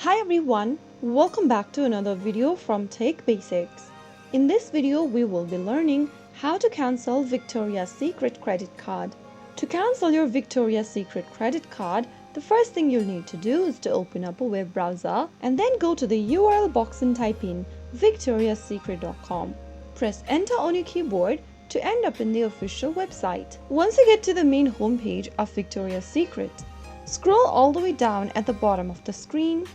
Hi everyone, welcome back to another video from Tech Basics. In this video, we will be learning how to cancel Victoria's Secret credit card. To cancel your Victoria's Secret credit card, the first thing you'll need to do is to open up a web browser and then go to the URL box and type in victoriassecret.com. Press enter on your keyboard to end up in the official website. Once you get to the main homepage of Victoria's Secret, scroll all the way down at the bottom of the screen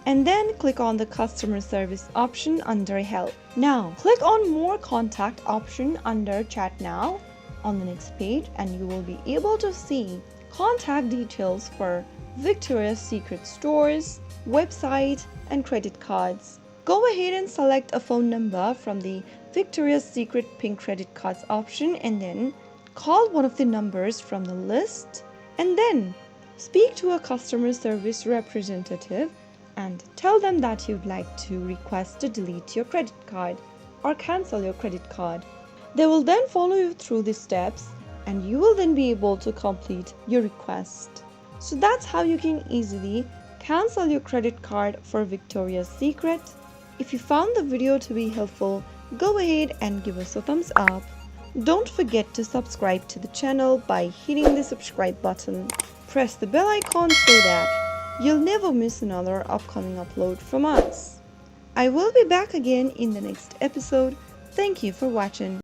and then click on the customer service option under help. Now click on more contact option under chat now on the next page and you will be able to see contact details for Victoria's Secret stores, website and credit cards. Go ahead and select a phone number from the Victoria's Secret pink credit cards option and then call one of the numbers from the list and then speak to a customer service representative and tell them that you'd like to request to delete your credit card or cancel your credit card. They will then follow you through the steps and you will then be able to complete your request. So that's how you can easily cancel your credit card for Victoria's Secret. If you found the video to be helpful, go ahead and give us a thumbs up. Don't forget to subscribe to the channel by hitting the subscribe button. Press the bell icon so that you'll never miss another upcoming upload from us. I will be back again in the next episode. Thank you for watching.